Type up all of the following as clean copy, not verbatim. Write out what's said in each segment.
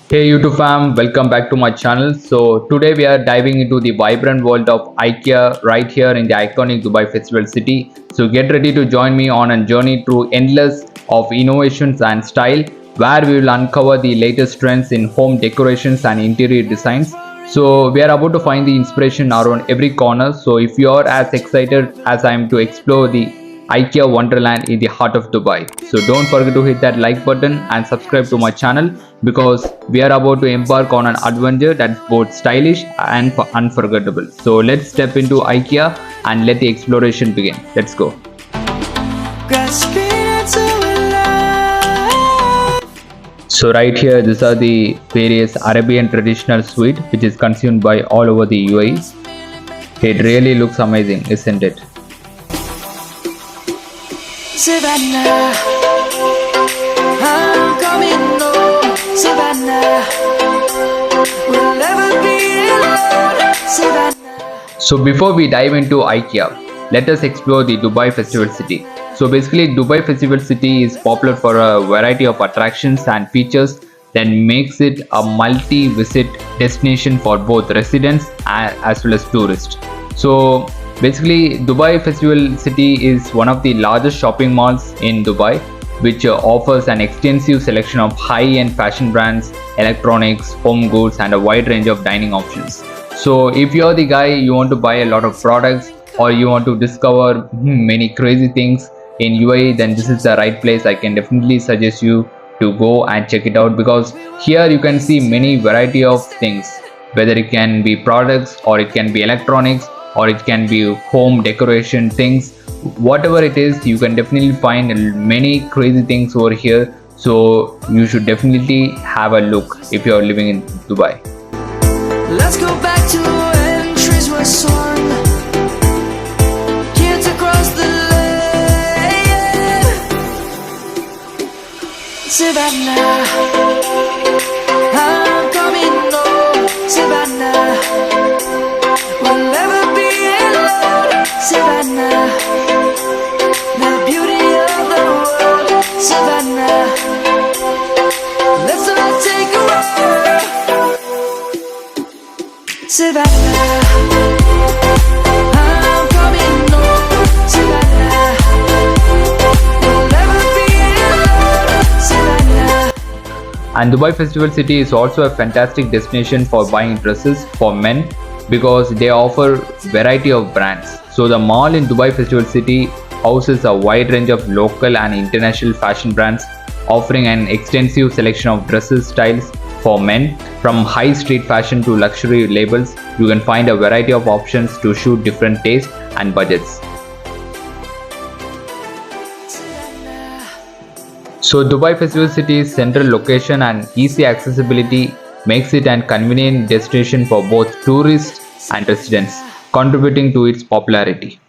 Hey YouTube fam, welcome back to my channel. So today we are diving into the vibrant world of IKEA right here in the iconic Dubai Festival City. So get ready to join me on a journey through endless of innovations and style, where we will uncover the latest trends in home decorations and interior designs. So we are about to find the inspiration around every corner. So if you are as excited as I am to explore the IKEA Wonderland in the heart of Dubai. So don't forget to hit that like button and subscribe to my channel, because we are about to embark on an adventure that's both stylish and unforgettable. So let's step into IKEA and let the exploration begin. Let's go. So right here, these are the various Arabian traditional suite which is consumed by all over the UAE. It really looks amazing, isn't it? Savannah, I'm coming home. Savannah, we'll never be alone. Savannah. So before we dive into IKEA, let us explore the Dubai Festival City. So basically, Dubai Festival City is popular for a variety of attractions and features that makes it a multi-visit destination for both residents as well as tourists. So basically, Dubai Festival City is one of the largest shopping malls in Dubai, which offers an extensive selection of high-end fashion brands, electronics, home goods, and a wide range of dining options. So if you're the guy, you want to buy a lot of products, or you want to discover many crazy things in UAE, then this is the right place. I can definitely suggest you to go and check it out, because here you can see many variety of things, whether it can be products or it can be electronics, or it can be home decoration things. Whatever it is, you can definitely find many crazy things over here. So you should definitely have a look if you are living in Dubai. Let's go back to when trees were swung, kids across the lane. Savannah, I'm coming home. Savannah, we'll never be alone. Savannah, the beauty of the world. Savannah, let's all take a walk. Savannah, I'm coming home. Savannah, we'll never be alone. Savannah. And Dubai Festival City is also a fantastic destination for buying dresses for men, because they offer variety of brands. So the mall in Dubai Festival City houses a wide range of local and international fashion brands, offering an extensive selection of dresses styles for men. From high street fashion to luxury labels, you can find a variety of options to suit different tastes and budgets. So Dubai Festival City's central location and easy accessibility makes it a convenient destination for both tourists and residents, contributing to its popularity.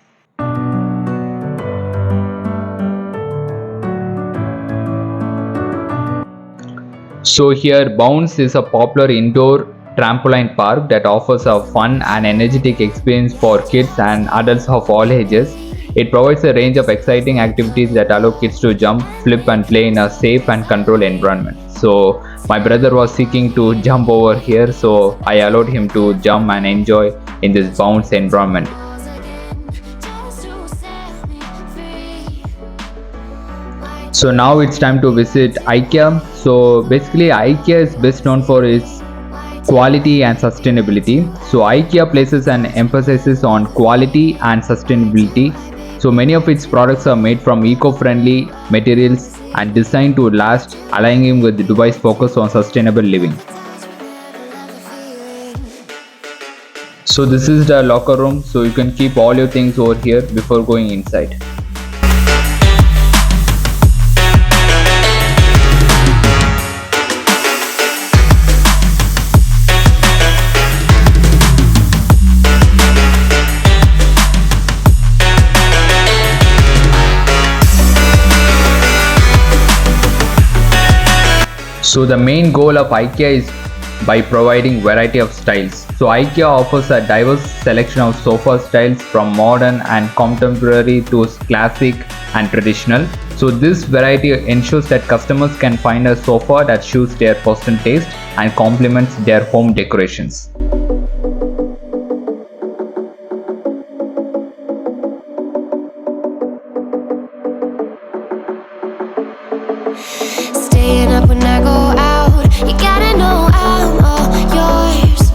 So here, Bounce is a popular indoor trampoline park that offers a fun and energetic experience for kids and adults of all ages. It provides a range of exciting activities that allow kids to jump, flip, and play in a safe and controlled environment. So my brother was seeking to jump over here, so I allowed him to jump and enjoy in this Bounce environment. So now it's time to visit IKEA. So basically, IKEA is best known for its quality and sustainability. So IKEA places an emphasis on quality and sustainability. So many of its products are made from eco-friendly materials and designed to last, aligning with Dubai's focus on sustainable living. So this is the locker room, so you can keep all your things over here before going inside. So the main goal of IKEA is by providing variety of styles. So IKEA offers a diverse selection of sofa styles from modern and contemporary to classic and traditional. So this variety ensures that customers can find a sofa that suits their personal taste and complements their home decorations. Staying up when I go out, you gotta know I'm all yours.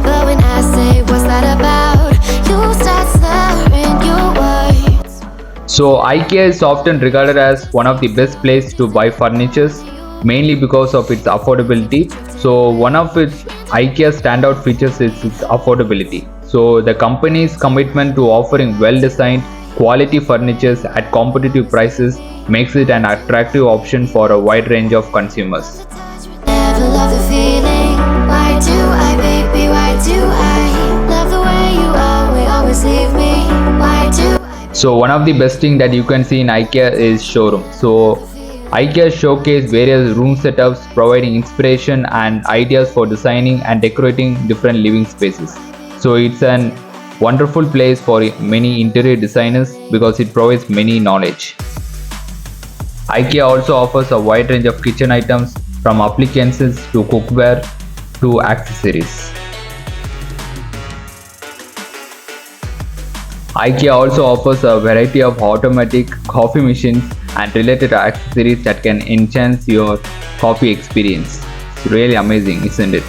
But when I say what's that about, you start slurring your words. So IKEA is often regarded as one of the best places to buy furniture, mainly because of its affordability. So one of its IKEA standout features is its affordability. So the company's commitment to offering well-designed, quality furniture at competitive prices makes it an attractive option for a wide range of consumers. Never love the feeling. Why do I, baby? Why do I love the way you always leave me? Why do I? So one of the best thing that you can see in IKEA is showroom. So IKEA showcase various room setups, providing inspiration and ideas for designing and decorating different living spaces. So it's an wonderful place for many interior designers because it provides many knowledge. IKEA also offers a wide range of kitchen items from appliances to cookware to accessories. IKEA also offers a variety of automatic coffee machines and related accessories that can enhance your coffee experience. It's really amazing, isn't it?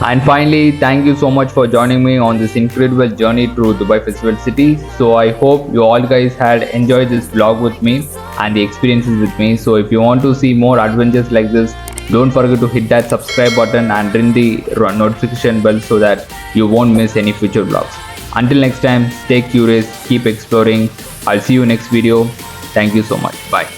And finally, thank you so much for joining me on this incredible journey through Dubai Festival City. So I hope you all guys had enjoyed this vlog with me and the experiences with me. So if you want to see more adventures like this, don't forget to hit that subscribe button and ring the notification bell so that you won't miss any future vlogs. Until next time, stay curious, keep exploring. I'll see you next video. Thank you so much. Bye.